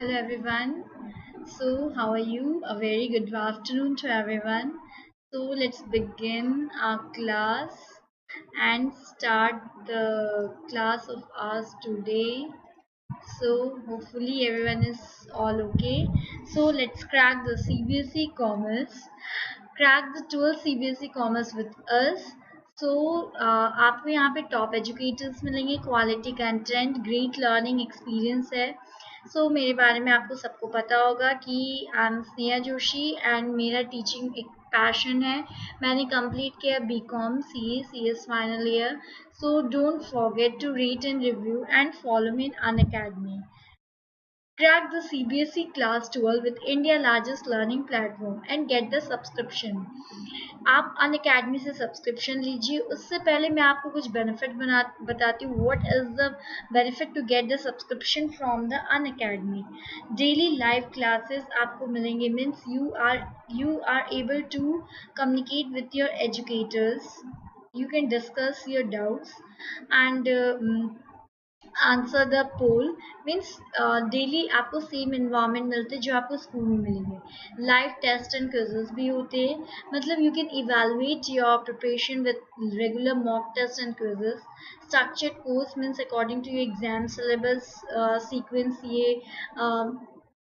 Hello everyone. So, how are you? A very good afternoon to everyone. So, let's begin our class and start the class of ours today. So, hopefully, everyone is all okay. So, let's crack the CBSE commerce. Crack the 12 CBSE commerce with us. So, आपको यहाँ पे top educators मिलेंगे, quality content, great learning experience है। मेरे बारे में आपको सबको पता होगा कि I am Sneha Joshi and मेरा टीचिंग एक पैशन है। मैंने कंप्लीट किया BCom CA CS final year. Don't forget to rate and review and follow me in Unacademy. Crack the CBSE Class 12 with India's largest learning platform and get the subscription. आप Unacademy से subscription लीजिए। उससे पहले मैं आपको कुछ benefit बताती हूँ। What is the benefit to get the subscription from the Unacademy. Daily live classes आपको मिलेंगे, means you are able to communicate with your educators, you can discuss your doubts and answer the poll. Means daily आपको same environment मिलते जो आपको school में मिलेंगे। Live test and quizzes भी होते हैं, मतलब you can evaluate your preparation with regular mock test and quizzes. Structured course means according to your exam syllabus sequence ये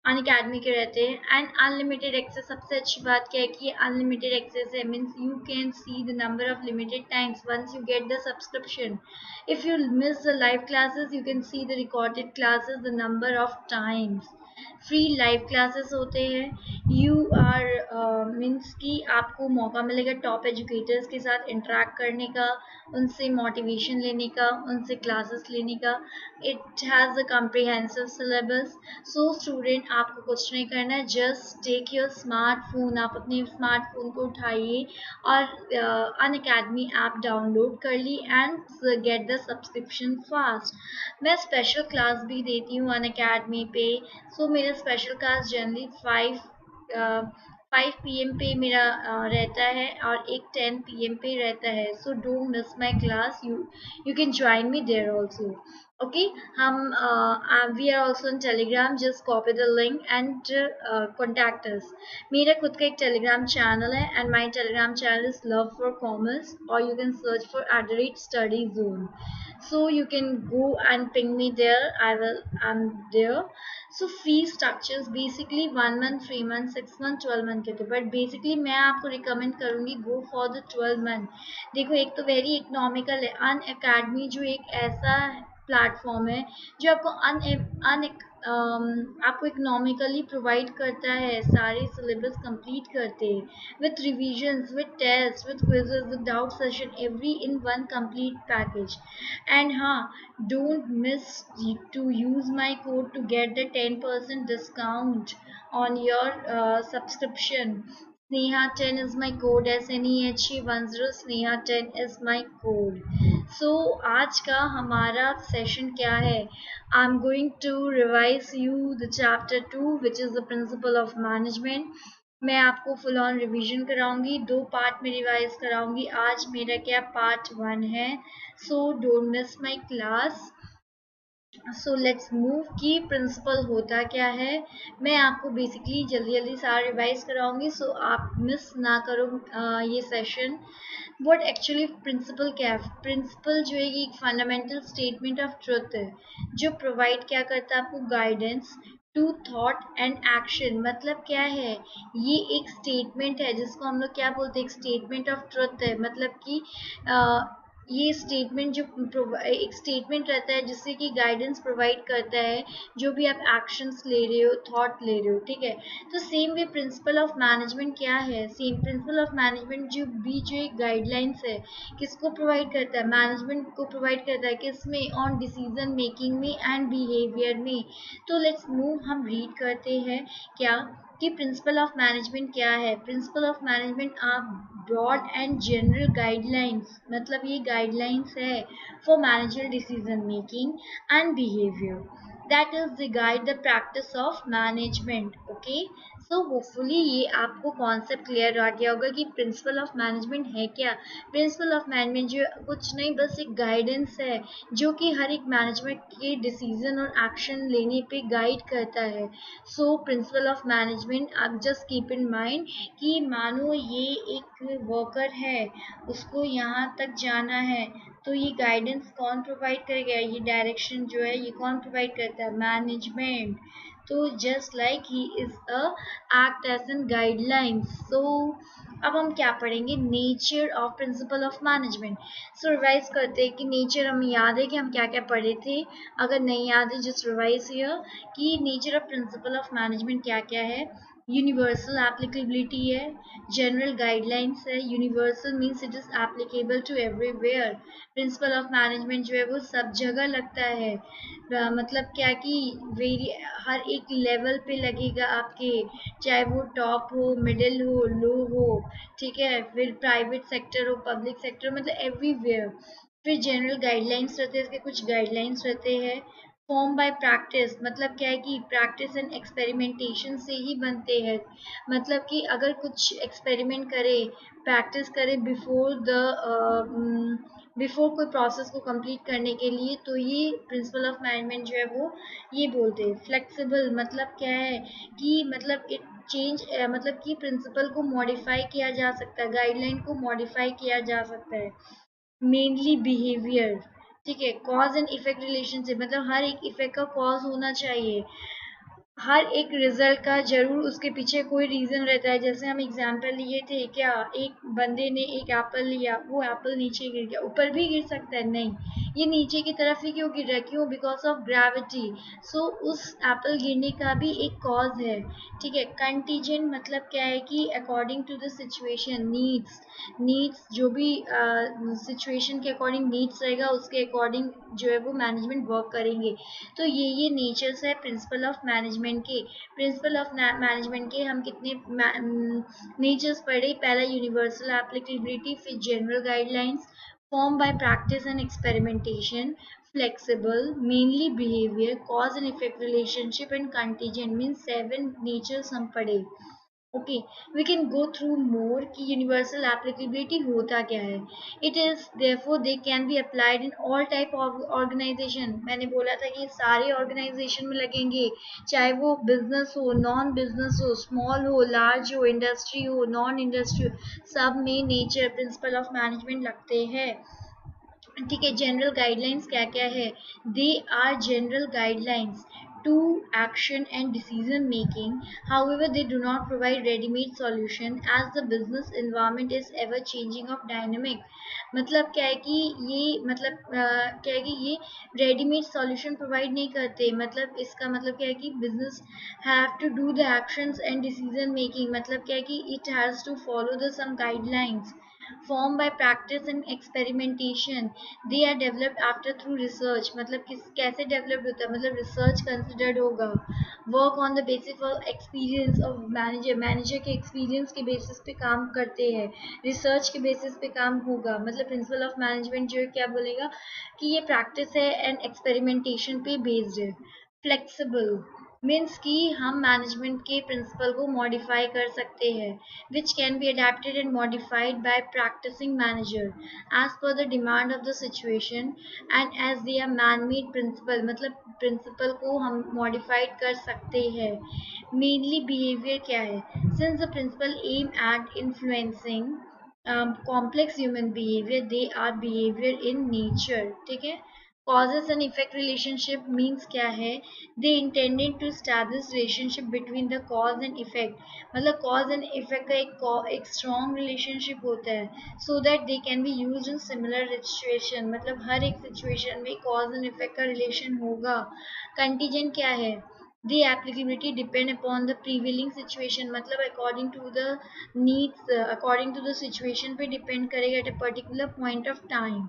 अनअकैडमी के रहते हैं। एंड अनलिमिटेड एक्सेस, सबसे अच्छी बात क्या है कि ये अनलिमिटेड एक्सेस है, means you can see the number of limited times once you get the subscription. If you miss the live classes, you can see the recorded classes the number of times. Free live classes होते हैं। You are means कि आपको मौका मिलेगा top educators के साथ interact करने का, उनसे मोटिवेशन लेने का, उनसे क्लासेस लेने का। It has a comprehensive syllabus. Student आपको कुछ नहीं करना है, जस्ट टेक योर स्मार्टफोन, आप अपने स्मार्टफोन को उठाइए और अनअकैडमी ऐप डाउनलोड कर ली and get the subscription fast. मैं स्पेशल क्लास भी देती हूँ अनअकैडमी पे। मेरा स्पेशल क्लास जनरली 5 PM पे मेरा रहता है और एक 10 PM पे रहता है। Don't miss my class, you can join me there also. Okay, हम we are also in Telegram, just copy the link and contact us. मेरा खुद का एक टेलीग्राम चैनल है and my Telegram channel is love for commerce, और you can search for @study zone. You can go and ping me there. I'm there. Fee structures basically 1 month, 3 month, 6 month, 12 month के थे, but basically मैं आपको recommend करूंगी go for the 12 month। देखो, एक तो very economical है। अन academy जो एक ऐसा प्लेटफॉर्म है जो आपको इकोनॉमिकली प्रोवाइड करता है, सारे सिलेबस कंप्लीट करते हैं with revisions, with test, with quizzes, with doubt session, every in one complete package. And हाँ, don't miss to use my code to get the 10% discount on your subscription. Sneha 10 is my code, SNEHE10, Sneha 10 is my code. आज का हमारा session क्या है? I'm going to revise you the chapter 2, which is the principle of management. मैं आपको full on revision कराऊंगी, 2 part में revise कराऊंगी। आज मेरा क्या पार्ट 1 है। Don't miss my class. Let's move की प्रिंसिपल होता क्या है, मैं आपको बेसिकली जल्दी जल्दी सारा रिवाइज कराऊंगी, आप मिस ना करो ये सेशन। व्हाट एक्चुअली प्रिंसिपल क्या है? प्रिंसिपल जो है ये एक फंडामेंटल स्टेटमेंट ऑफ ट्रुथ है जो प्रोवाइड क्या करता है आपको guidance to thought and action. मतलब क्या है? ये एक स्टेटमेंट है जिसको हम लोग क्या बोलते हैं, एक स्टेटमेंट ऑफ ट्रुथ है। मतलब कि ये स्टेटमेंट जो एक स्टेटमेंट रहता है जिससे कि गाइडेंस प्रोवाइड करता है जो भी आप एक्शंस ले रहे हो, थॉट ले रहे हो, ठीक है। Same way principal of management क्या है? सेम प्रिंसिपल ऑफ मैनेजमेंट जो एक गाइडलाइंस है, किसको प्रोवाइड करता है? मैनेजमेंट को प्रोवाइड करता है, किसमें? ऑन डिसीजन मेकिंग में एंड बिहेवियर में। लेट्स मूव, हम रीड करते हैं क्या कि प्रिंसिपल ऑफ मैनेजमेंट क्या है। प्रिंसिपल ऑफ मैनेजमेंट आप ब्रॉड एंड जनरल गाइडलाइंस, मतलब ये गाइडलाइंस है for manager decision making and behaviour. that is the guide the practice of management. Okay, so hopefully ये आपको कॉन्सेप्ट क्लियर आ गया होगा कि प्रिंसिपल ऑफ मैनेजमेंट है क्या। प्रिंसिपल ऑफ मैनेजमेंट जो कुछ नहीं बस एक गाइडेंस है जो कि हर एक मैनेजमेंट के डिसीजन और एक्शन लेने पे गाइड करता है। सो प्रिंसिपल ऑफ मैनेजमेंट आप जस्ट कीप इन माइंड कि मानो ये एक वर्कर है, उसको यहाँ तक जाना है, तो ये गाइडेंस कौन प्रोवाइड करेगा, ये डायरेक्शन जो है ये कौन प्रोवाइड करता है, मैनेजमेंट। तो just like he is a act as an guidelines. So अब हम क्या पढ़ेंगे, nature of principle of management. So revise करते हैं कि नेचर हमें याद है कि हम क्या क्या पढ़े थे, अगर नहीं याद है जस्ट रिवाइज हियर कि nature of principle of management क्या क्या है। यूनिवर्सल एप्लीकेबिलिटी है, जनरल गाइडलाइंस है, universal means it is applicable to everywhere. Principle of management जो है वो सब जगह लगता है, मतलब क्या कि वेरी हर एक लेवल पे लगेगा आपके, चाहे वो टॉप हो, मिडिल हो, लो हो, ठीक है, फिर प्राइवेट सेक्टर हो, पब्लिक सेक्टर, मतलब एवरीवेयर। फिर जनरल गाइडलाइंस रहते हैं, इसके कुछ गाइडलाइंस रहते हैं। फॉर्म बाय प्रैक्टिस, मतलब क्या है कि प्रैक्टिस एंड एक्सपेरिमेंटेशन से ही बनते हैं। मतलब कि अगर कुछ एक्सपेरिमेंट करे, प्रैक्टिस करे बिफोर कोई प्रोसेस को कंप्लीट करने के लिए, तो ये प्रिंसिपल ऑफ मैनेजमेंट जो है वो ये बोलते हैं। फ्लेक्सिबल मतलब क्या है कि मतलब इट चेंज, मतलब कि प्रिंसिपल को मॉडिफाई किया जा सकता है, गाइडलाइन को मॉडिफाई किया जा सकता है। मेनली बिहेवियर, ठीक है, कॉज एंड इफेक्ट रिलेशनशिप, मतलब हर एक इफेक्ट का कॉज होना चाहिए, हर एक रिजल्ट का जरूर उसके पीछे कोई रीजन रहता है। जैसे हम एग्जाम्पल लिए थे क्या, एक बंदे ने एक एप्पल लिया, वो एप्पल नीचे गिर गया, ऊपर भी गिर सकता है, नहीं, ये नीचे की तरफ ही क्यों गिर रहा है, क्यों, बिकॉज ऑफ ग्रेविटी। सो उस एप्पल गिरने का भी एक कॉज है, ठीक है। कंटीजेंट मतलब क्या है कि according to the situation, needs जो भी सिचुएशन के अकॉर्डिंग नीड्स रहेगा, उसके अकॉर्डिंग जो है वो मैनेजमेंट वर्क करेंगे। तो ये नेचर्स है प्रिंसिपल ऑफ मैनेजमेंट के। प्रिंसिपल ऑफ मैनेजमेंट के हम कितने नेचर्स पढ़े, पहला यूनिवर्सल एप्लीकेबिलिटी, फिर general guidelines, form by practice and experimentation, flexible, mainly behaviour, cause and effect relationship and contingent, mean 7 natures हम पढ़े। Okay, we can go through more कि यूनिवर्सल एप्लीकेबिलिटी होता क्या है। It is therefore they can be applied in all type of organisation. मैंने बोला था कि सारे ऑर्गेनाइजेशन में लगेंगे, चाहे वो बिजनेस हो, नॉन बिजनेस हो, स्मॉल हो, लार्ज हो, इंडस्ट्री हो, नॉन इंडस्ट्री हो, सब में नेचर प्रिंसिपल ऑफ मैनेजमेंट लगते हैं, ठीक है। जनरल गाइडलाइंस क्या क्या है, they are general guidelines to action and decision making. However, they do not provide ready-made solution as the business environment is ever changing of dynamic. मतलब क्या है कि ये मतलब क्या है कि ये रेडीमेड सॉल्यूशन प्रोवाइड नहीं करते। मतलब इसका मतलब क्या है कि business have to do the actions and decision making, मतलब क्या है कि it has to follow the some guidelines formed by practice and experimentation. They are developed after through research. मतलब किस कैसे डेवलप्ड होता है, मतलब रिसर्च कंसिडर्ड होगा। Work on the basis of experience of manager, manager के एक्सपीरियंस के basis पे काम करते हैं, रिसर्च के बेसिस पे काम होगा। मतलब प्रिंसिपल ऑफ मैनेजमेंट जो है क्या बोलेगा कि ये प्रैक्टिस है एंड एक्सपेरिमेंटेशन पे बेस्ड है। फ्लेक्सिबल मीन्स कि हम मैनेजमेंट के प्रिंसिपल को मॉडिफाई कर सकते हैं, which can be adapted and modified by practising manager as per the demand of the situation and as they are man made principle, मतलब प्रिंसिपल को हम मॉडिफाइड कर सकते हैं। मेनली बिहेवियर क्या है, since the principle aim at influencing complex human behavior, they are behavior in nature, ठीक है। causes and effect relationship means क्या है, they intended to establish relationship between the cause and effect, मतलब cause and effect का एक strong relationship होता है, so that they can be used in similar situation, मतलब हर एक situation में cause and effect का relation होगा। contingent क्या है, the applicability depend upon the prevailing situation, मतलब according to the needs, according to the situation पे depend करेगा at a particular point of time.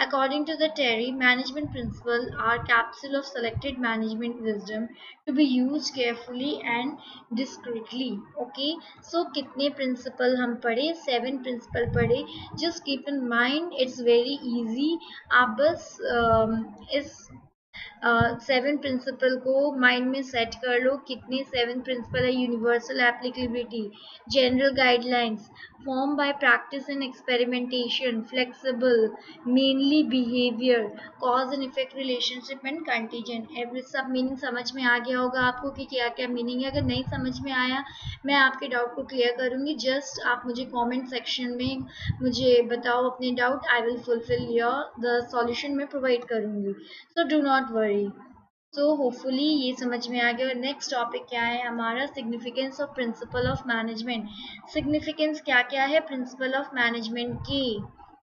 According to the Terry, management principles are capsule of selected management wisdom to be used carefully and discreetly. Okay, so कितने principle हम पढ़े, 7 principle पढ़े। Just keep in mind, it's very easy. आप बस इस 7 principal को mind में set कर लो। कितने 7 प्रिंसिपल है? Universal applicability, general guidelines, form by practice and experimentation, flexible, mainly behaviour, cause and effect, relationship and contingent. Every सब मीनिंग समझ में आ गया होगा आपको कि क्या क्या मीनिंग है। अगर नहीं समझ में आया, मैं आपके डाउट को क्लियर करूंगी। जस्ट आप मुझे कमेंट सेक्शन में मुझे बताओ अपने doubt, I will fulfil your the solution मैं प्रोवाइड करूंगी। सो do not worry. So hopefully ये समझ में आ गया। और नेक्स्ट टॉपिक क्या है हमारा? Significance of principle of management. Significance क्या क्या है प्रिंसिपल ऑफ मैनेजमेंट की?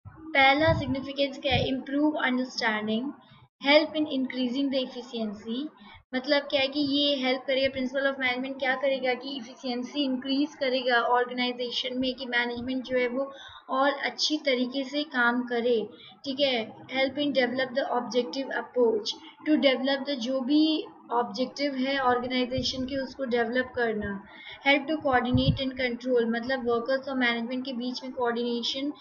पहला सिग्निफिकेंस क्या है? Improve understanding, help in increasing the efficiency. मतलब क्या है कि ये हेल्प करेगा, प्रिंसिपल ऑफ मैनेजमेंट क्या करेगा कि इफिशियंसी इंक्रीज करेगा ऑर्गेनाइजेशन में, कि मैनेजमेंट जो है वो और अच्छी तरीके से काम करे। ठीक है। Help in develop the objective approach, to develop the जो भी ऑब्जेक्टिव है ऑर्गेनाइजेशन के उसको डेवलप करना। Help to coordinate and control, मतलब वर्कर्स और मैनेजमेंट के बीच में कोऑर्डिनेशन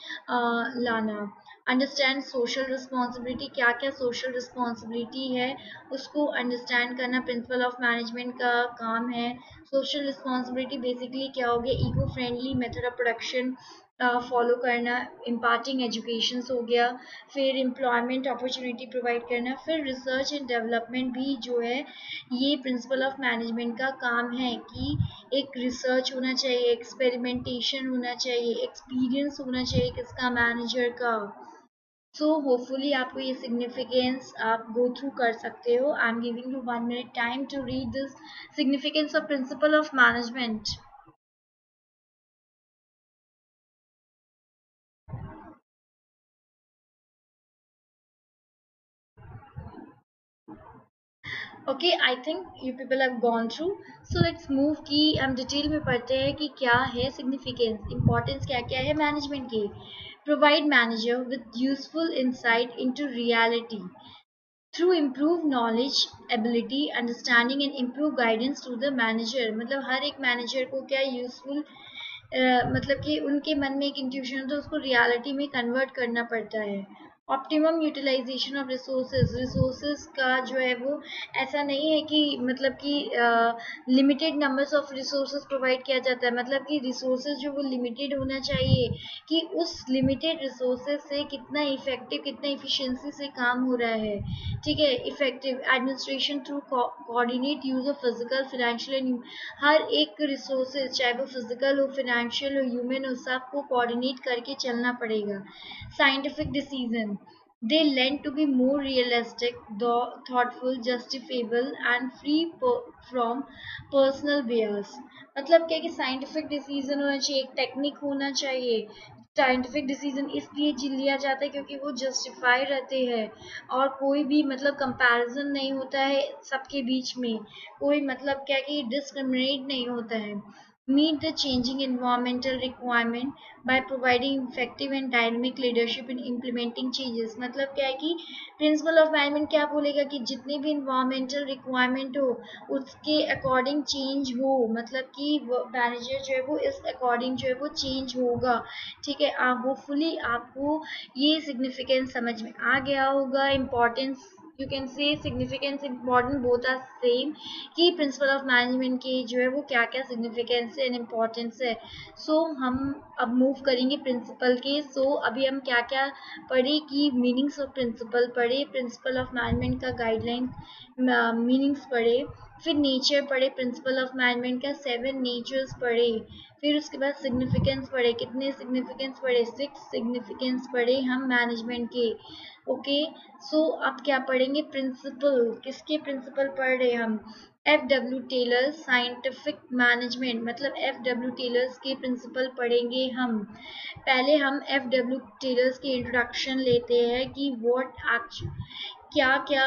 लाना। अंडरस्टैंड सोशल रिस्पॉन्सिबिलिटी, क्या क्या सोशल रिस्पॉन्सिबिलिटी है उसको अंडरस्टैंड करना प्रिंसिपल ऑफ मैनेजमेंट का काम है। सोशल रिस्पॉन्सिबिलिटी बेसिकली क्या हो गया? Eco friendly method of production follow करना, इम्पार्टिंग एजुकेशन हो गया, फिर एम्प्लॉयमेंट अपॉर्चुनिटी प्रोवाइड करना, फिर रिसर्च एंड डेवलपमेंट भी जो है ये प्रिंसिपल ऑफ मैनेजमेंट का काम है कि एक रिसर्च होना चाहिए, एक्सपेरिमेंटेशन होना चाहिए, एक्सपीरियंस होना चाहिए किसका? मैनेजर का। सो होपफुली आपको ये सिग्निफिकेंस आप गो थ्रू कर सकते हो। I am giving you 1 minute time to read this significance of principle of management. Okay, I think you people have gone through. So let's move कि हम detail में पढ़ते हैं कि क्या है सिग्निफिकेंस, इंपॉर्टेंस क्या क्या है मैनेजमेंट की। Provide manager with useful insight into reality through improve knowledge, ability, understanding and improve guidance to the manager. मतलब हर एक मैनेजर को क्या यूजफुल, मतलब कि उनके मन में एक इंट्यूशन होता है, उसको रियलिटी में कन्वर्ट करना पड़ता है। Optimum utilisation of resources, resources का जो है वो ऐसा नहीं है कि मतलब कि limited numbers of resources provide किया जाता है। मतलब कि रिसोर्सेज जो वो लिमिटेड होना चाहिए, कि उस लिमिटेड रिसोर्सेज से कितना इफेक्टिव, कितना इफिशियंसी से काम हो रहा है। ठीक है। Effective administration through coordinate use of physical, financial and हर एक रिसोर्सेज, चाहे वो फिजिकल हो, फाइनेंशियल हो, ह्यूमन हो, सबको कोऑर्डिनेट करके चलना पड़ेगा। Scientific decision, they lend to be more realistic, thoughtful, justifiable and free from personal bias। मतलब क्या है कि साइंटिफिक डिसीजन होना चाहिए, एक टेक्निक होना चाहिए। साइंटिफिक डिसीजन इसलिए लिया जाता है क्योंकि वो जस्टिफाई रहते हैं, और कोई भी मतलब कंपैरिजन नहीं होता है सबके बीच में, कोई मतलब क्या है कि डिस्क्रिमिनेट नहीं होता है। Meet the changing environmental requirement by providing effective and dynamic leadership in implementing changes। मतलब क्या है कि प्रिंसिपल ऑफ मैनेजमेंट क्या बोलेगा कि जितनी भी environmental requirement हो उसके अकॉर्डिंग चेंज हो, मतलब कि मैनेजर जो है वो इस अकॉर्डिंग जो है वो चेंज होगा। ठीक है। होपफुली आपको ये सिग्निफिकेंस समझ में आ गया होगा। Importance, you can say significance important both are same, कि प्रिंसिपल ऑफ मैनेजमेंट की जो है वो क्या क्या सिग्निफिकेंस एंड इम्पॉर्टेंस है। सो हम अब मूव करेंगे प्रिंसिपल के। सो अभी हम क्या क्या पढ़े कि मीनिंग्स ऑफ प्रिंसिपल पढ़े, प्रिंसिपल ऑफ मैनेजमेंट का गाइडलाइन मीनिंग्स पढ़े, फिर नेचर पढ़े, प्रिंसिपल ऑफ मैनेजमेंट का 7 नेचर्स पढ़े, फिर उसके बाद सिग्निफिकेंस पढ़े। कितने सिग्निफिकेंस पढ़े? 6 सिग्निफिकेंस पढ़े हम मैनेजमेंट के। ओके। सो अब क्या पढ़ेंगे? प्रिंसिपल, किसके प्रिंसिपल पढ़ रहे हम? F W Taylor's scientific management, मतलब एफ डब्ल्यू टेलर्स के प्रिंसिपल पढ़ेंगे हम। पहले हम एफ डब्ल्यू टेलर्स की इंट्रोडक्शन लेते हैं कि व्हाट क्या क्या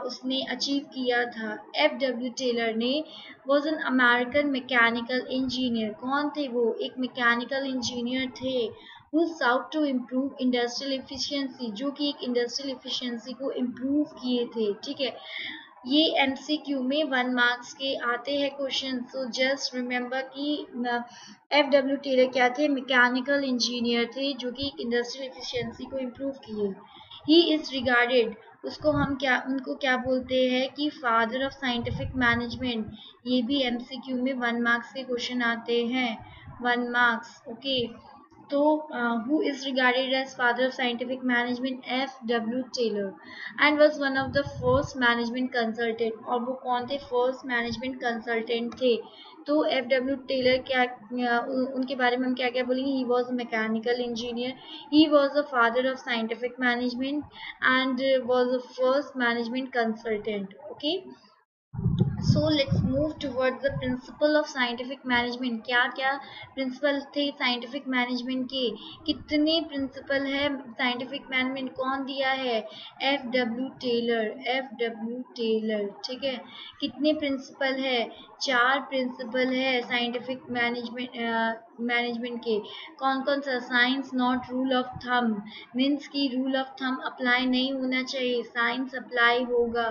उसने अचीव किया था। एफ डब्ल्यू टेलर ने was an American mechanical engineer. कौन थे वो? एक मैकेनिकल इंजीनियर थे who sought to improve industrial efficiency, जो कि एक इंडस्ट्रियल एफिशिएंसी को इम्प्रूव किए थे। ठीक है। ये एमसीक्यू में 1 मार्क्स के आते हैं क्वेश्चन। सो जस्ट रिमेम्बर कि एफ डब्ल्यू टेलर क्या थे? मैकेनिकल इंजीनियर थे जो कि इंडस्ट्रियल एफिशिएंसी को इम्प्रूव किए। ही इज रिगार्डेड, उसको हम क्या उनको क्या बोलते हैं कि फादर ऑफ साइंटिफिक मैनेजमेंट। ये भी एमसीक्यू में 1 मार्क्स के क्वेश्चन आते हैं, 1 मार्क्स। ओके, तो who is regarded as father of scientific management? F.W. Taylor, and was one of the first management consultant। और वो कौन थे? फर्स्ट मैनेजमेंट कंसल्टेंट थे। तो F.W. टेलर क्या उनके बारे में हम क्या क्या बोलेंगे? He was a mechanical engineer, he was a father of scientific management and was a first management consultant. Okay, so let's move towards the principal of scientific management. क्या क्या प्रिंसिपल थे साइंटिफिक मैनेजमेंट के? कितने principal है scientific management? कौन दिया है? F.W. Taylor, F.W. Taylor. ठीक है, कितने प्रिंसिपल है? 4 प्रिंसिपल है साइंटिफिक मैनेजमेंट के। कौन कौन सा? Science not rule of thumb, means की रूल ऑफ थंब अप्लाई नहीं होना चाहिए, साइंस अप्लाई होगा,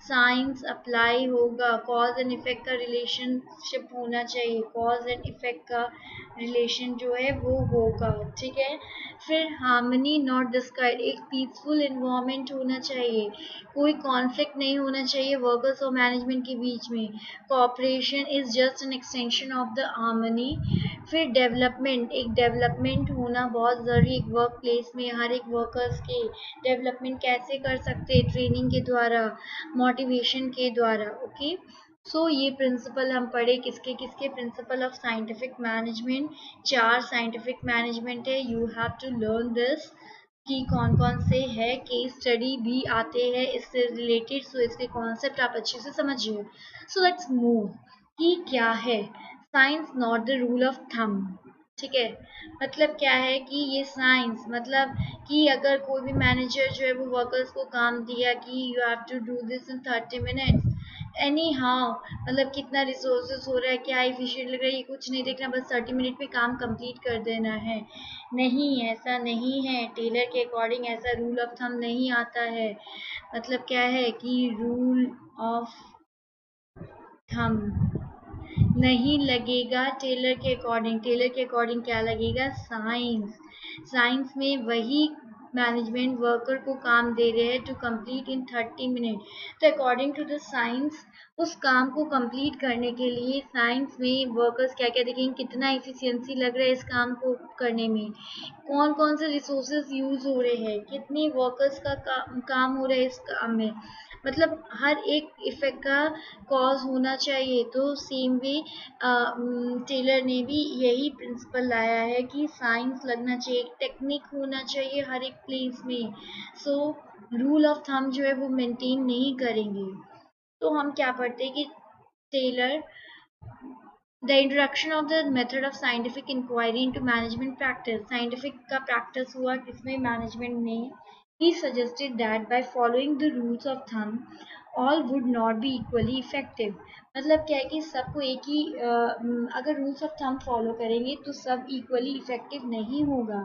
साइंस अप्लाई होगा। कॉज एंड इफेक्ट का रिलेशनशिप होना चाहिए, कॉज एंड इफेक्ट का रिलेशन जो है वो होगा। ठीक है, फिर हार्मनी नॉट डिस्कार्ड, एक पीसफुल इन्वायरमेंट होना चाहिए, कोई कॉन्फ्लिक्ट नहीं होना चाहिए वर्कर्स और मैनेजमेंट के बीच में। Cooperation is just an extension of the harmony. फिर डेवलपमेंट, एक डेवलपमेंट होना बहुत ज़रूरी, एक वर्क प्लेस में हर एक वर्कर्स के डेवलपमेंट कैसे कर सकते? ट्रेनिंग के द्वारा, मोटिवेशन के द्वारा। ओके, सो ये प्रिंसिपल हम पढ़े किसके किसके? Principle of scientific management. 4 scientific management है, you have to learn this कि कौन कौन से है। केस स्टडी भी आते हैं इससे रिलेटेड, सो इसके कॉन्सेप्ट आप अच्छे से समझिए। सो लेट्स मूव कि क्या है science not the rule of thumb. ठीक है, मतलब क्या है कि ये साइंस मतलब कि अगर कोई भी मैनेजर जो है वो वर्कर्स को काम दिया कि you have to do this in 30 minutes, anyhow, मतलब कितना रिसोर्सेज हो रहा है, क्या एफिशिएंट लग रहा है, ये कुछ नहीं देखना, बस 30 मिनट में काम कंप्लीट कर देना है। नहीं, ऐसा नहीं है, टेलर के अकॉर्डिंग ऐसा रूल ऑफ थंब नहीं आता है। मतलब क्या है कि रूल ऑफ थंब नहीं लगेगा टेलर के अकॉर्डिंग। टेलर के अकॉर्डिंग क्या लगेगा? साइंस। साइंस में वही मैनेजमेंट वर्कर को काम दे रहे हैं टू कंप्लीट इन 30 मिनट। तो अकॉर्डिंग टू द साइंस उस काम को कंप्लीट करने के लिए साइंस में वर्कर्स क्या क्या देखेंगे? कितना एफिशिएंसी लग रहा है इस काम को करने में, कौन कौन से रिसोर्सेज यूज हो रहे हैं, कितने वर्कर्स का काम हो रहा है इस काम में, मतलब हर एक इफेक्ट का कॉज होना चाहिए। तो सेम वे टेलर ने भी यही प्रिंसिपल लाया है कि साइंस लगना चाहिए, टेक्निक होना चाहिए हर एक प्लेस में। सो रूल ऑफ थंब जो है वो मेंटेन नहीं करेंगे। तो हम क्या पढ़ते हैं कि Taylor the introduction of the method of scientific inquiry into management practice. Scientific का प्रैक्टिस हुआ किसमें? मैनेजमेंट में। He suggested that by following the rules of thumb, all would not be equally effective। मतलब क्या है कि सबको एक ही अगर रूल्स ऑफ थंब फॉलो करेंगे तो सब इक्वली इफेक्टिव नहीं होगा।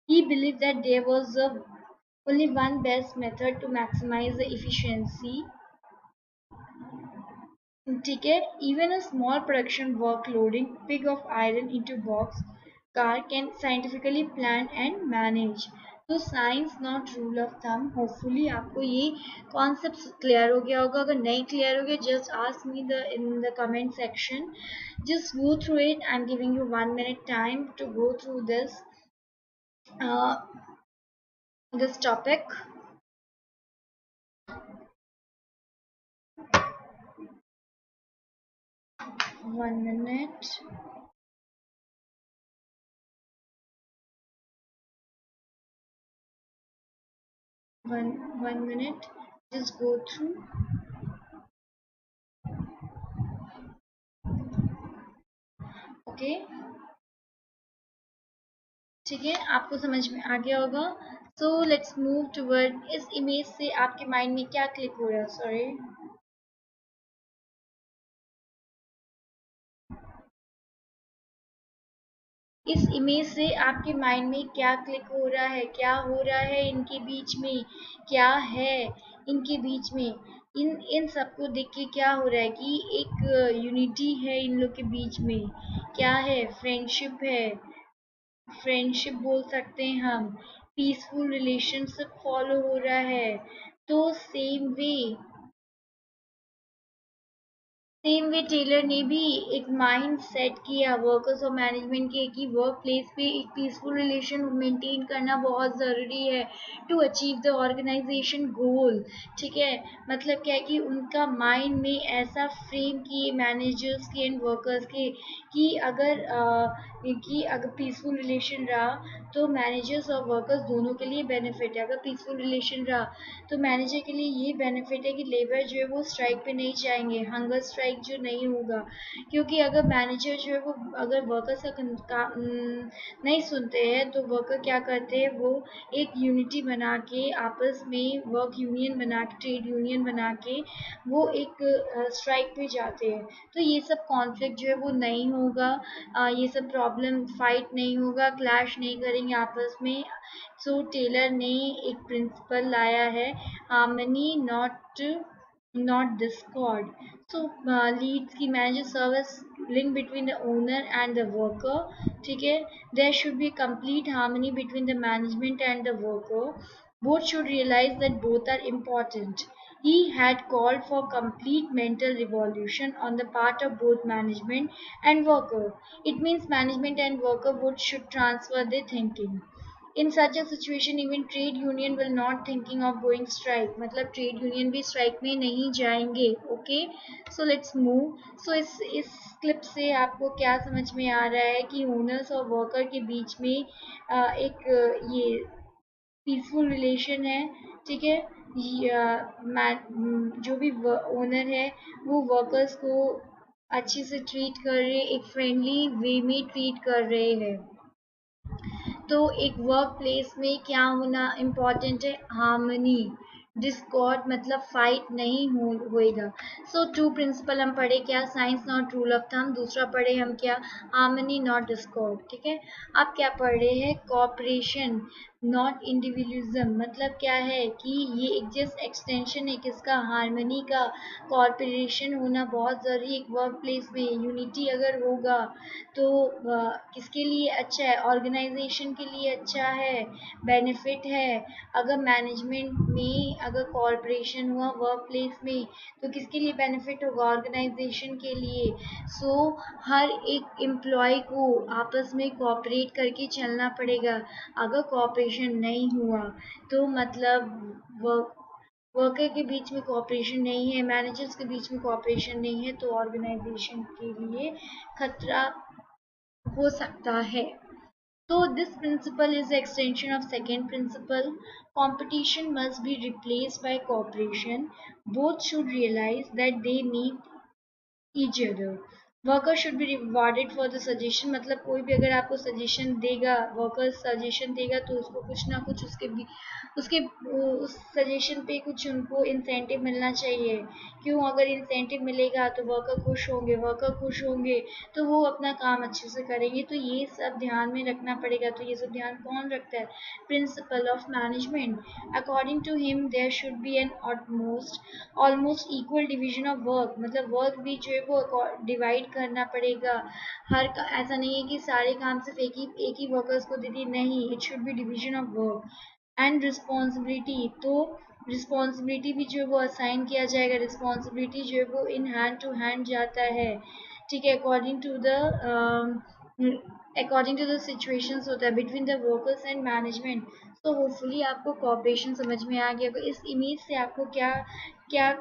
He believed that there was only one best method to maximize the efficiency। ठीक है, even a small production work loading pig of iron into box car can scientifically plan and manage। तो science not rule of thumb. Hopefully आपको ये concept clear हो गया होगा। अगर नहीं क्लियर हो गया, just ask me the in the comment section, just go through it। I'm giving you 1 minute time to go through uh, this topic। 1 minute। 1 minute, just go through। Okay, ठीक है, आपको समझ में आ गया होगा। सो लेट्स मूव टुवर्ड, इस image से आपके माइंड में क्या क्लिक हो रहा है? सॉरी, इस इमेज से आपके माइंड में क्या क्लिक हो रहा है? क्या हो रहा है इनके बीच में? क्या है इनके बीच में? इन इन सबको देख के क्या हो रहा है कि एक यूनिटी है इन लोग के बीच में। क्या है? फ्रेंडशिप है, फ्रेंडशिप बोल सकते हैं हम। पीसफुल रिलेशनशिप फॉलो हो रहा है। तो सेम वे टेलर ने भी एक माइंड सेट किया वर्कर्स और मैनेजमेंट के कि वर्क प्लेस पे एक पीसफुल रिलेशन मेंटेन करना बहुत ज़रूरी है टू अचीव द ऑर्गेनाइजेशन गोल। ठीक है, मतलब क्या है कि उनका माइंड में ऐसा फ्रेम किए मैनेजर्स के एंड वर्कर्स के कि अगर पीसफुल रिलेशन रहा तो मैनेजर्स और वर्कर्स दोनों के लिए बेनिफिट है। अगर पीसफुल रिलेशन रहा तो मैनेजर के लिए ये बेनिफिट है कि लेबर जो है वो स्ट्राइक पे नहीं जाएंगे, हंगर स्ट्राइक जो नहीं होगा। क्योंकि अगर मैनेजर जो है वो अगर वर्कर्स नहीं सुनते हैं तो वर्कर क्या करते हैं, वो एक यूनिटी बना के आपस में वर्क यूनियन बना के ट्रेड यूनियन बना के वो एक स्ट्राइक पे जाते हैं। तो ये सब कॉन्फ्लिक्ट जो है वो नहीं होगा, ये सब प्रॉब्लम फाइट नहीं होगा, क्लैश नहीं करेंगे आपस में। सो टेलर ने एक प्रिंसिपल लाया है, harmony not discord. So leads की manager service link between the owner and the worker. ठीक है, there should be complete harmony between the management and the worker. Both should realize that both are important. He had called for complete mental revolution on the part of both management and worker. It means management and worker both should transfer their thinking. In such a situation even trade union will not thinking of going strike, मतलब trade union भी strike में नहीं जाएंगे। Okay, so let's move. So इस clip से आपको क्या समझ में आ रहा है कि ओनर्स और वर्कर के बीच में एक ये पीसफुल रिलेशन है। ठीक है, जो भी ओनर है वो वर्कर्स को अच्छे से ट्रीट कर रहे, एक फ्रेंडली वे में ट्रीट कर रहे हैं। तो एक वर्क प्लेस में क्या होना इम्पोर्टेंट है, हार्मनी। डिस्कॉर्ड मतलब फाइट नहीं होएगा। सो टू प्रिंसिपल हम पढ़े क्या, science not rule of thumb. दूसरा पढ़े हम क्या, हार्मनी नॉट डिस्कॉर्ड। ठीक है, आप क्या पढ़ रहे हैं, कॉपरेशन नॉट इंडिविजुअलिज्म। मतलब क्या है कि ये एक जस्ट एक्सटेंशन है किसका, हार्मनी का। कॉर्पोरेशन होना बहुत ज़रूरी एक वर्क प्लेस में, यूनिटी अगर होगा तो किसके लिए अच्छा है, ऑर्गेनाइजेशन के लिए अच्छा है, बेनिफिट है। अगर मैनेजमेंट में अगर कॉर्पोरेशन हुआ वर्क प्लेस में तो किसके लिए बेनिफिट होगा, ऑर्गेनाइजेशन के लिए। सो हर एक एम्प्लॉय को आपस में कोऑपरेट करके चलना पड़ेगा। अगर कोऑपरेशन नहीं हुआ तो मतलब वर्कर के बीच में कोऑपरेशन नहीं है, मैनेजर्स के बीच में कोऑपरेशन नहीं है, तो ऑर्गेनाइजेशन के लिए खतरा हो सकता है। So this principle is the extension of second principle. Competition must be replaced by cooperation. Both should realize that they need each other. Worker should be rewarded for the suggestion. मतलब कोई भी अगर आपको सजेशन देगा, worker suggestion देगा तो उसको कुछ ना कुछ उसके उस सजेशन पे कुछ उनको इंसेंटिव मिलना चाहिए। क्यों, अगर इंसेंटिव मिलेगा तो वर्कर खुश होंगे तो वो अपना काम अच्छे से करेंगे। तो ये सब ध्यान में रखना पड़ेगा। तो ये सब ध्यान कौन रखता है, principle of management. According to him there should be an almost equal division of work. मतलब वर्क भी जो है वो डिवाइड करना पड़ेगा। ऐसा नहीं है कि सारे काम सिर्फ एक ही वर्कर्स को दे दिए, नहीं, it should be division of work. And responsibility, तो रिस्पॉन्सिबिलिटी भी जो है वो असाइन किया जाएगा। रिस्पॉन्सिबिलिटी जो है वो इन हैंड टू हैंड जाता है। ठीक है, अकॉर्डिंग टू द सिचुएशंस होता है between the workers and management. तो होपफुली आपको कॉपरेशन समझ में आ गया। इस इमेज से आपको क्या क्या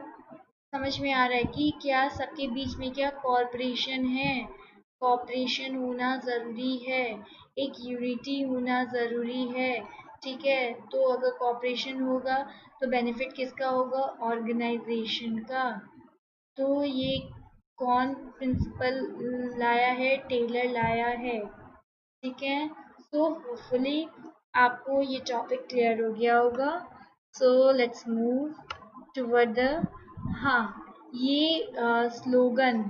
समझ में आ रहा है कि क्या सबके बीच में क्या कॉर्पोरेशन है, कॉपरेशन होना ज़रूरी है, एक यूनिटी होना ज़रूरी है। ठीक है, तो अगर कॉपरेशन होगा तो बेनिफिट किसका होगा, ऑर्गेनाइजेशन का। तो ये कौन प्रिंसिपल लाया है, टेलर लाया है। ठीक है, सो होपफुली आपको ये टॉपिक क्लियर हो गया होगा। सो लेट्स मूव टुवर्ड द, हाँ, ये स्लोगन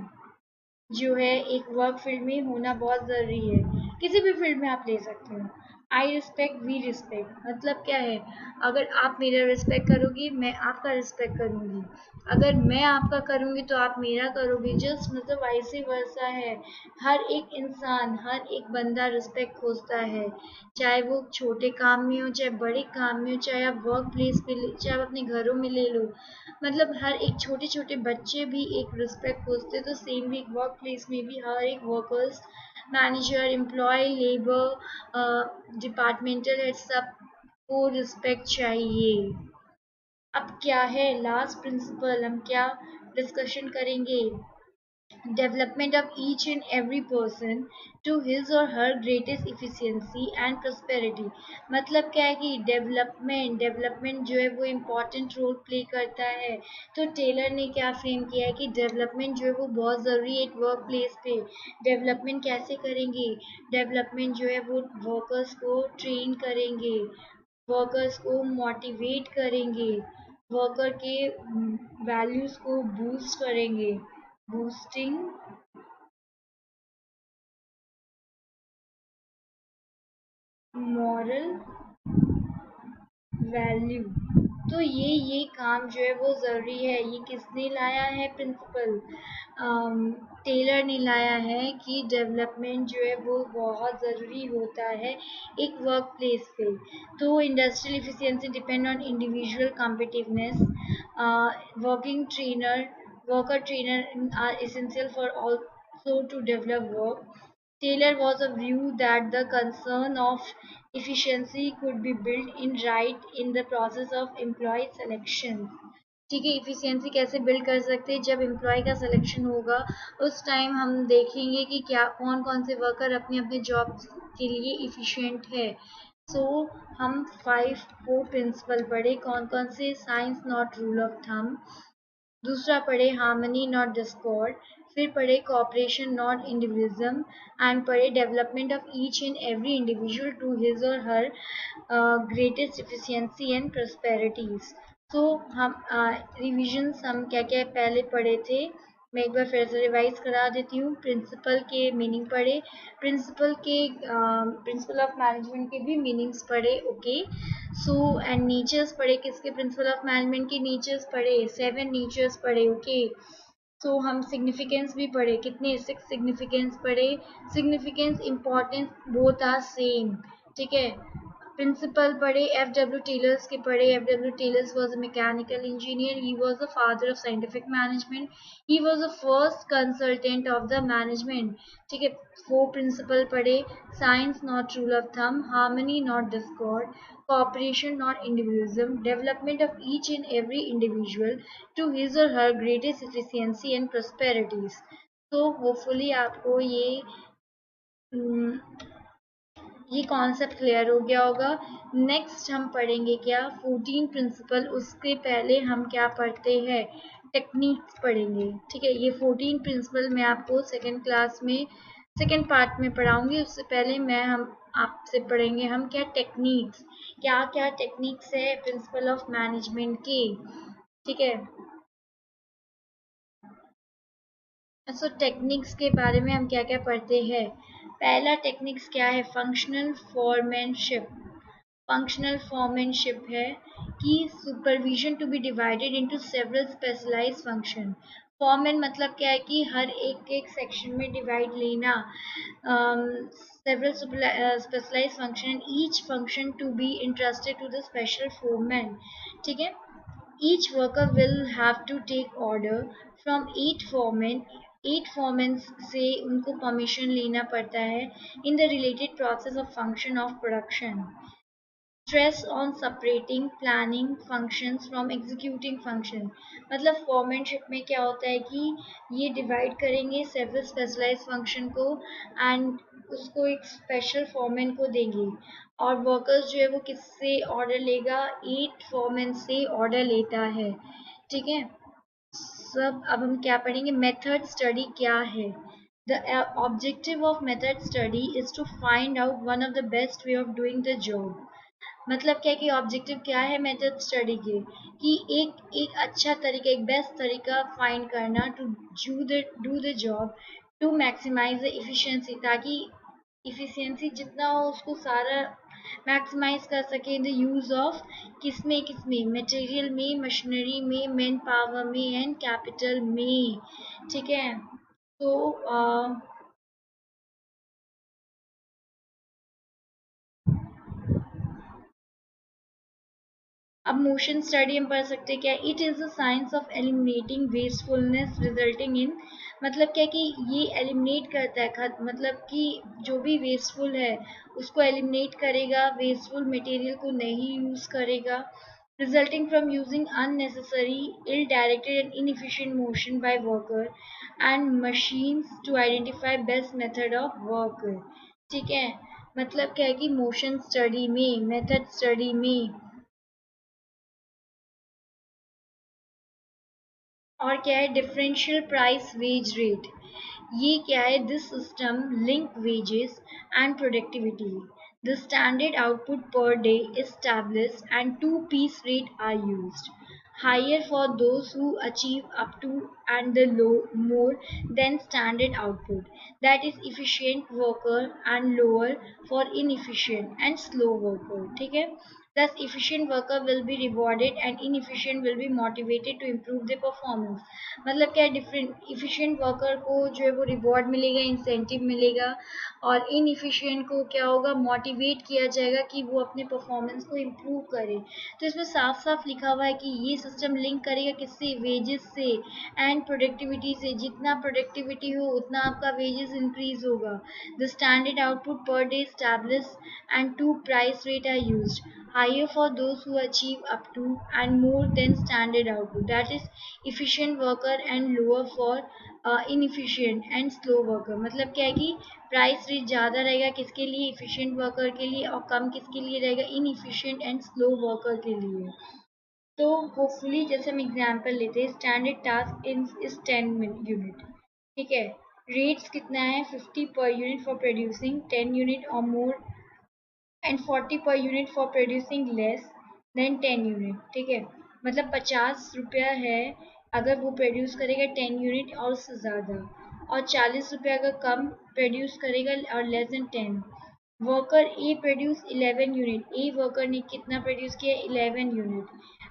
जो है एक वर्क फील्ड में होना बहुत ज़रूरी है। किसी भी फील्ड में आप ले सकते हो। आई रिस्पेक्ट वी रिस्पेक्ट मतलब क्या है, अगर आप मेरा रिस्पेक्ट करोगी मैं आपका रिस्पेक्ट करूंगी, अगर मैं आपका करूंगी तो आप मेरा करोगे, जस्ट मतलब वैसे वर्सा है। हर एक इंसान, हर एक बंदा रिस्पेक्ट खोजता है, चाहे वो छोटे काम में हो, चाहे बड़े काम में हो, चाहे आप वर्क प्लेस पे ले, चाहे आप अपने घरों में ले लो। मतलब हर एक छोटे छोटे बच्चे भी एक रिस्पेक्ट खोजते हैं, तो सेम भी वर्क प्लेस में भी हर एक workers, manager, employ, labour, departmental head, सबको रिस्पेक्ट चाहिए। अब क्या है लास्ट प्रिंसिपल, हम क्या डिस्कशन करेंगे, development of each and every person to his or her greatest efficiency and prosperity। मतलब क्या है कि डेवलपमेंट जो है वो इम्पोर्टेंट रोल प्ले करता है। तो टेलर ने क्या फ्रेम किया है कि डेवलपमेंट जो है वो बहुत ज़रूरी है एक वर्क प्लेस पे। डेवलपमेंट कैसे करेंगे, डेवलपमेंट जो है वो वर्कर्स को ट्रेन करेंगे, वर्कर्स को मोटिवेट करेंगे, वर्कर के वैल्यूज को बूस्ट करेंगे, बूस्टिंग मॉरल वैल्यू। तो ये काम जो है वो ज़रूरी है। ये किसने लाया है प्रिंसिपल, टेलर ने लाया है कि डेवलपमेंट जो है वो बहुत ज़रूरी होता है एक वर्क प्लेस पे। तो industrial efficiency depend on individual competitiveness, working trainer worker trainer are essential for also to develop work। Taylor was of view that the concern of efficiency could be built in right in the process of employee selection। ठीक है, efficiency कैसे build कर सकते हैं, जब employ का selection होगा उस टाइम हम देखेंगे कि क्या कौन कौन से वर्कर अपने अपने जॉब के लिए इफिशिएंट है। सो हम 4 प्रिंसिपल पढ़े, कौन कौन से, science not rule of thumb, दूसरा पढ़े हार्मनी नॉट डिस्कॉर्ड, फिर पढ़े कॉपरेशन नॉट इंडिविजुअलिज्म, एंड पढ़े development of each and every individual to his or her greatest efficiency and prosperities. तो हम रिविजन्स हम क्या क्या पहले पढ़े थे, मैं एक बार फिर से रिवाइज करा देती हूँ। प्रिंसिपल के मीनिंग पढ़े, प्रिंसिपल ऑफ मैनेजमेंट के भी मीनिंग्स पढ़े, ओके। सो एंड नेचर्स पढ़े, किसके प्रिंसिपल ऑफ मैनेजमेंट के नेचर्स पढ़े, 7 नेचर्स पढ़े, ओके। सो हम सिग्निफिकेंस भी पढ़े, कितने 6 सिग्निफिकेंस पढ़े, significance importance both are same, ठीक है। प्रिंसिपल पढ़े, एफ डब्ल्यू टेलर्स के पढ़े, F W Taylor's was a mechanical engineer, he was the father of scientific management, he was the first consultant of the management, ठीक है। 4 principle पढ़े, science not rule of thumb, harmony not discord, cooperation not individualism, development of each and every individual to his or her greatest efficiency and prosperities। तो hopefully आपको ये concept clear हो गया होगा। Next हम पढ़ेंगे क्या, 14 प्रिंसिपल, उसके पहले हम क्या पढ़ते हैं, टेक्निक्स पढ़ेंगे, ठीक है। ये 14 प्रिंसिपल मैं आपको सेकेंड क्लास में सेकेंड पार्ट में पढ़ाऊंगी, उससे पहले हम आपसे पढ़ेंगे हम क्या, टेक्निक्स, क्या क्या टेक्निक्स है प्रिंसिपल ऑफ मैनेजमेंट की, ठीक है। सो टेक्निक्स के बारे में हम क्या क्या पढ़ते हैं। पहला टेक्निक्स क्या है, फंक्शनल फॉरमैनशिप। फंक्शनल फॉरमैनशिप है कि supervision to be divided into several specialised function. Foreman मतलब क्या है कि हर एक एक सेक्शन में डिवाइड लेना, several specialized function, each function to be entrusted to the special foreman, ठीक है। Each worker will have to take order from 8 foremen से उनको परमिशन लेना पड़ता है in the related process of function of production। Stress on separating planning functions from executing function। मतलब foremanship में क्या होता है कि ये डिवाइड करेंगे सेवरल स्पेशलाइज्ड फंक्शन को एंड उसको एक स्पेशल फॉर्मेन को देंगे, और वर्कर्स जो है वो किससे ऑर्डर लेगा, 8 फॉर्मेन से ऑर्डर लेता है, ठीक है। सब अब हम क्या पढ़ेंगे, मेथड स्टडी क्या है। The objective of method study is to find out one of the best way of doing the job। मतलब क्या कि ऑब्जेक्टिव क्या है मेथड स्टडी के, कि एक अच्छा तरीका, एक बेस्ट तरीका फाइंड करना to do the job, to maximise the efficiency, ताकि इफिशिएंसी जितना हो उसको सारा मैक्सिमाइज कर सके द यूज ऑफ किसमें मटेरियल में, मशीनरी में, मैन पावर में एंड कैपिटल में। ठीक है, तो अब मोशन स्टडी हम पढ़ सकते हैं क्या, it is the science of eliminating wastefulness resulting in, मतलब क्या कि ये एलिमिनेट करता है, मतलब कि जो भी वेस्टफुल है उसको एलिमिनेट करेगा, वेस्टफुल मटेरियल को नहीं यूज़ करेगा, resulting from using unnecessary ill directed and inefficient motion by worker and machines to identify best method of work. ठीक है, मतलब क्या है कि मोशन स्टडी में, मेथड स्टडी में, और क्या है डिफरेंशियल प्राइस वेज रेट, ये क्या है, this system link wages and productivity, the standard output per day established and two piece rate are used, higher for those who achieve up to and the low more than standard output, that is efficient worker, and lower for inefficient and slow worker। ठीक है, thus efficient worker will be rewarded and inefficient will be motivated to improve their performance। मतलब क्या different, efficient worker को जो है वो reward मिलेगा, incentive मिलेगा, और इनएफिशिएंट को क्या होगा, मोटिवेट किया जाएगा कि वो अपने परफॉर्मेंस को इम्प्रूव करे। तो इसमें साफ साफ लिखा हुआ है कि ये सिस्टम लिंक करेगा किससे, वेजेस से एंड प्रोडक्टिविटी से, जितना प्रोडक्टिविटी हो उतना आपका वेजेस इंक्रीज होगा। The standard output per day established and two price rate are used, higher for those who achieve up to and more than standard output, that is efficient worker, and lower for inefficient and slow worker। मतलब क्या है कि price rate ज़्यादा रहेगा किसके लिए, efficient worker के लिए, और कम किसके लिए रहेगा, इनएफिशिएंट एंड स्लो वर्कर के लिए। तो होपफुली जैसे हम एग्जांपल लेते हैं, स्टैंडर्ड टास्क इज 10 यूनिट। ठीक है, रेट्स कितना है, 50 per unit for producing 10 unit और more and 40 per unit for producing less than 10 unit. ठीक है, मतलब 50 रुपया है अगर वो प्रोड्यूस करेगा 10 यूनिट और उससे ज़्यादा, और 40 रुपया अगर कम प्रोड्यूस करेगा और less than 10। Worker A produce 11 unit, a worker ने कितना प्रोड्यूस किया, 11 यूनिट,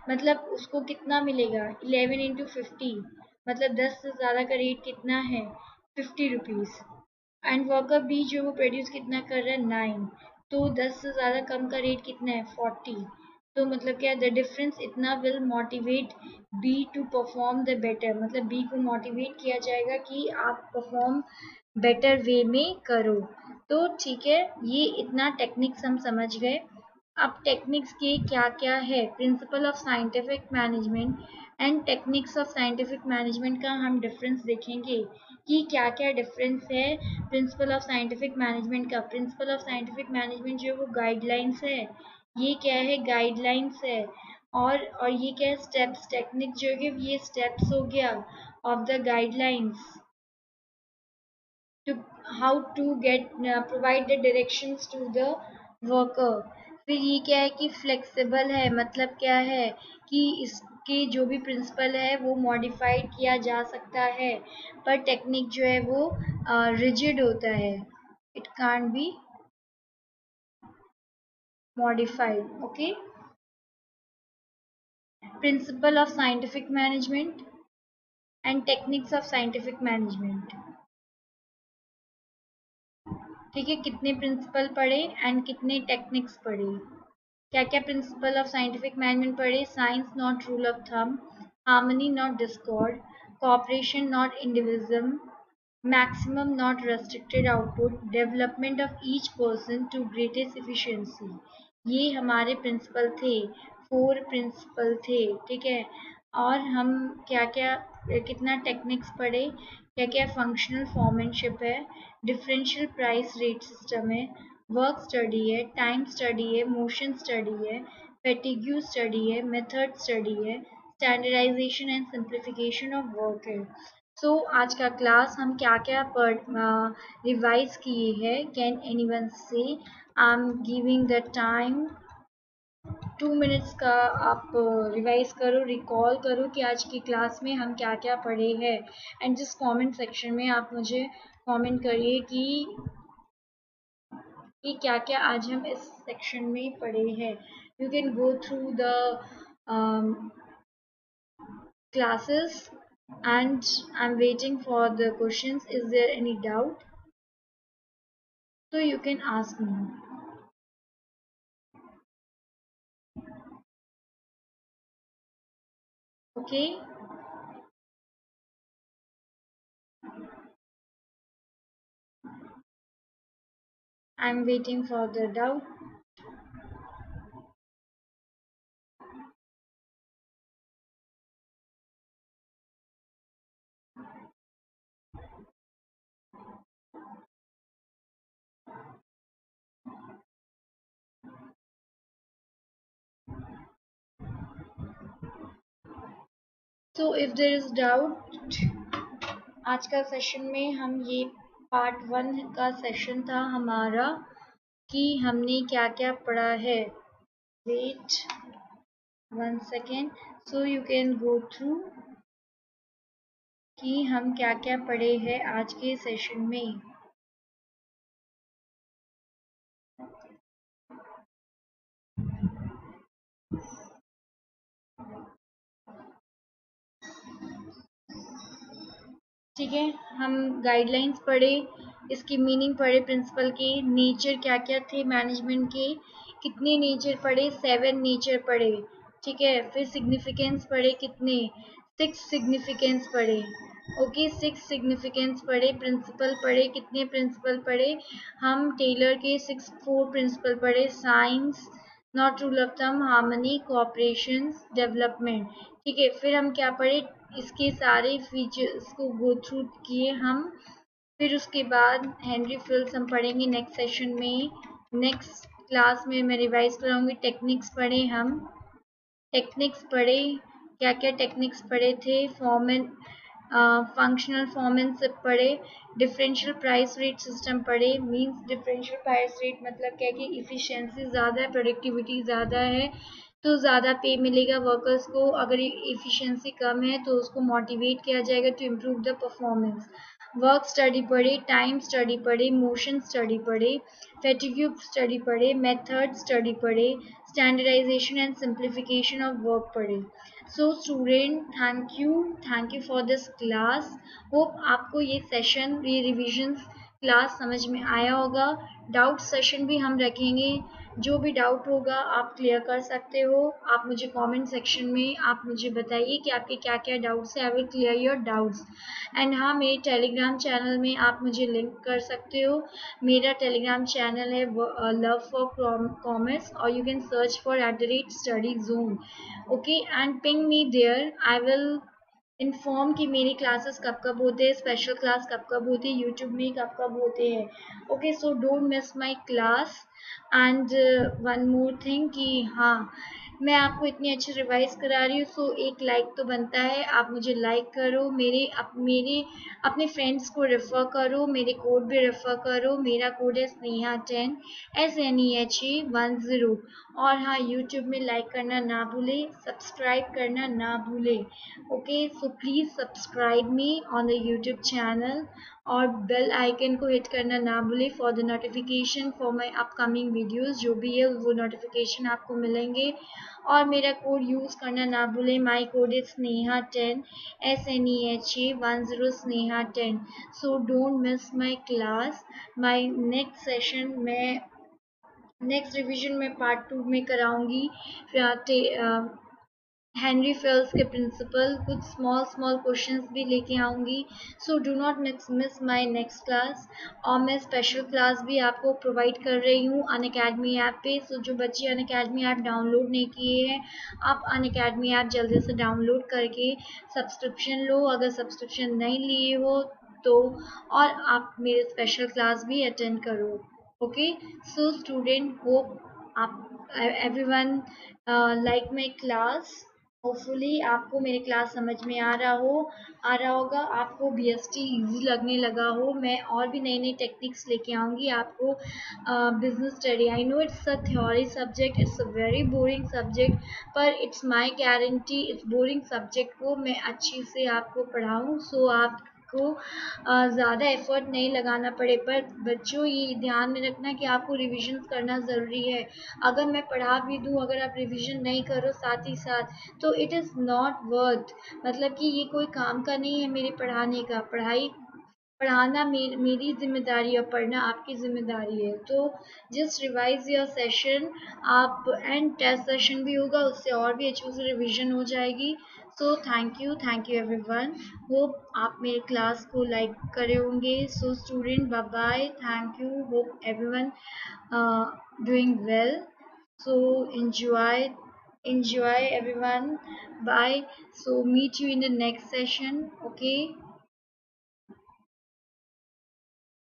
मतलब उसको कितना मिलेगा, 11 इंटू 50, मतलब 10 से ज़्यादा का रेट कितना है, 50 रुपीज़। एंड वर्कर बी जो वो प्रोड्यूस कितना कर रहा है, 9, तो 10 से ज़्यादा कम का रेट कितना है, 40। तो मतलब क्या, द डिफरेंस इतना will motivate B to perform the better, मतलब बी को मोटिवेट किया जाएगा कि आप परफॉर्म बेटर वे में करो। तो ठीक है, ये इतना टेक्निक्स हम समझ गए। अब टेक्निक्स के क्या क्या है, principle of scientific management and techniques of scientific management का हम डिफरेंस देखेंगे कि क्या क्या डिफरेंस है प्रिंसिपल ऑफ साइंटिफिक मैनेजमेंट का। प्रिंसिपल ऑफ साइंटिफिक मैनेजमेंट जो वो गाइडलाइंस है, ये क्या है, गाइडलाइंस है, और ये क्या है, स्टेप्स, टेक्निक जो है ये स्टेप्स हो गया of the guidelines to how to get provide the directions to the worker। फिर ये क्या है कि फ्लेक्सिबल है, मतलब क्या है कि इसके जो भी प्रिंसिपल है वो मॉडिफाइड किया जा सकता है, पर टेक्निक जो है वो रिजिड होता है, it can't be modified. Okay, principal of scientific management and techniques of scientific management. ठीक है, कितने प्रिंसिपल पढ़े एंड कितने टेक्निक्स पढ़े, क्या क्या प्रिंसिपल ऑफ साइंटिफिक मैनेजमेंट पढ़े, science not rule of thumb, harmony not discord, cooperation not individualism, maximum not restricted output, development of each person to greatest efficiency। ये हमारे प्रिंसिपल थे, 4 प्रिंसिपल थे। ठीक है, और हम क्या क्या कितना टेक्निक्स पढ़े, क्या क्या फंक्शनल फॉर्मनशिप है, डिफरेंशियल प्राइस रेट सिस्टम है, वर्क स्टडी है, टाइम स्टडी है, मोशन स्टडी है, फैटिग्यू स्टडी है, मेथड स्टडी है, standardisation and simplification of work है। सो आज का क्लास हम क्या क्या रिवाइज किए हैं, कैन एनीवन से, आई am giving the time 2 minutes का, आप रिवाइज करो, रिकॉल करो कि आज की क्लास में हम क्या क्या पढ़े हैं, एंड जिस कमेंट सेक्शन में आप मुझे कमेंट करिए कि कि क्या क्या आज हम इस सेक्शन में पढ़े हैं. You can go through the classes and I'm waiting for the questions. Is there any doubt? So you can ask me. Okay? I'm waiting for the doubt. So if there is doubt, आज का session में हम ये part 1 का session था हमारा कि हमने क्या क्या पढ़ा है. Wait 1 second. So you can go through कि हम क्या क्या पढ़े हैं आज के सेशन में. ठीक है, हम गाइडलाइंस पढ़े, इसकी मीनिंग पढ़े, प्रिंसिपल के नेचर क्या क्या थे मैनेजमेंट के, कितने नेचर पढ़े, 7 नेचर पढ़े. ठीक है, फिर सिग्निफिकेंस पढ़े, कितने 6 सिग्निफिकेंस पढ़े. ओके, 6 सिग्निफिकेंस पढ़े. प्रिंसिपल पढ़े, कितने प्रिंसिपल पढ़े हम, टेलर के 4 प्रिंसिपल पढ़े. Science, not rule of thumb, harmony, cooperation, development. ठीक है, फिर हम क्या पढ़े, इसके सारे फीचर्स को गो थ्रू किए हम. फिर उसके बाद हेनरी फिल्स हम पढ़ेंगे नेक्स्ट सेशन में. नेक्स्ट क्लास में मैं रिवाइज कराऊंगी. टेक्निक्स पढ़े हम, टेक्निक्स पढ़े, क्या क्या टेक्निक्स पढ़े थे. फॉर्मेट, फंक्शनल फॉर्मेट पढ़े. डिफरेंशियल प्राइस रेट सिस्टम पढ़े. मींस डिफरेंशियल प्राइस रेट मतलब क्या कि इफ़िशियंसी ज़्यादा है, प्रोडक्टिविटी ज़्यादा है तो ज़्यादा पे मिलेगा वर्कर्स को. अगर इफ़िशियंसी कम है तो उसको मोटिवेट किया जाएगा to improve the performance. Work study पढ़े, टाइम स्टडी पढ़े, मोशन स्टडी पढ़े, फैटिग्यू स्टडी पढ़े, मेथड स्टडी पढ़े, standardisation and simplification of work पढ़े. So student, thank you for this class. Hope आपको ये सेशन, ये रिविजन क्लास समझ में आया होगा. डाउट सेशन भी हम रखेंगे. जो भी डाउट होगा आप क्लियर कर सकते हो. आप मुझे कमेंट सेक्शन में आप मुझे बताइए कि आपके क्या क्या डाउट्स है. I will clear your doubts. And हाँ, मेरे टेलीग्राम चैनल में आप मुझे लिंक कर सकते हो. मेरा टेलीग्राम चैनल है लव फॉर कॉमर्स और you can search for @study zone. Okay, and ping me there. I will inform कि मेरी क्लासेस कब कब होते हैं, स्पेशल क्लास कब कब होती है, यूट्यूब में कब कब होते हैं. Okay, so don't miss my class. And one more thing कि हाँ, मैं आपको इतनी अच्छी रिवाइज करा रही हूँ सो एक लाइक तो बनता है. आप मुझे लाइक करो, मेरे अपने फ्रेंड्स को रेफ़र करो, मेरे कोड भी रेफ़र करो. मेरा कोड है स्नेहा10, SNEHA10. और हाँ, यूट्यूब में लाइक करना ना भूलें, सब्सक्राइब करना ना भूलें. Okay, so please subscribe me on the YouTube channel और बेल आइकन को हिट करना ना भूलें for the notification for my upcoming videos. जो भी है वो नोटिफिकेशन आपको मिलेंगे. और मेरा कोड यूज़ करना ना भूलें. माय कोड इज स्नेहा10, SNEHA10, स्नेहा10. So don't miss my class. My next session में, नेक्स्ट रिवीजन में पार्ट 2 में कराऊंगी हेनरी फेल्स के प्रिंसिपल. कुछ स्मॉल क्वेश्चंस भी लेके आऊँगी. So do not miss my next class. और मैं स्पेशल क्लास भी आपको प्रोवाइड कर रही हूँ अनअकैडमी ऐप पे. सो जो बच्चे अनअकैडमी ऐप डाउनलोड नहीं किए हैं, आप अनअकैडमी ऐप जल्दी से डाउनलोड करके सब्सक्रिप्शन लो. अगर सब्सक्रिप्शन नहीं लिए हो तो, और आप मेरे स्पेशल क्लास भी अटेंड करो. ओके, सो स्टूडेंट, होप आप everyone like my class. Hopefully आपको मेरी क्लास समझ में आ रहा होगा. आपको BST इजी लगने लगा हो. मैं और भी नई नई टेक्निक्स लेके आऊँगी आपको. Business study, I know it's a theory subject, it's a very boring subject, पर इट्स माय गारंटी इस बोरिंग सब्जेक्ट को मैं अच्छी से आपको पढ़ाऊँ. सो आप आपको ज़्यादा एफर्ट नहीं लगाना पड़े। पर बच्चों ये ध्यान में रखना कि आपको रिविजन करना ज़रूरी है। अगर मैं पढ़ा भी दूँ, अगर आप रिविजन नहीं करो साथ ही साथ, तो इट इज़ नॉट वर्थ, मतलब कि ये कोई काम का नहीं है मेरे पढ़ाने का। पढ़ाना मेरी ज़िम्मेदारी है और पढ़ना आपकी ज़िम्मेदारी है। तो जस्ट रिवाइज़ योर सेशन। आप एंड टेस्ट सेशन भी होगा, उससे और भी अच्छे से रिवीजन हो जाएगी। So thank you everyone. Hope आप मेरे क्लास को लाइक करे होंगे। So student, bye bye, thank you, hope everyone doing well. So enjoy everyone. Bye. So meet you in the next session. Okay.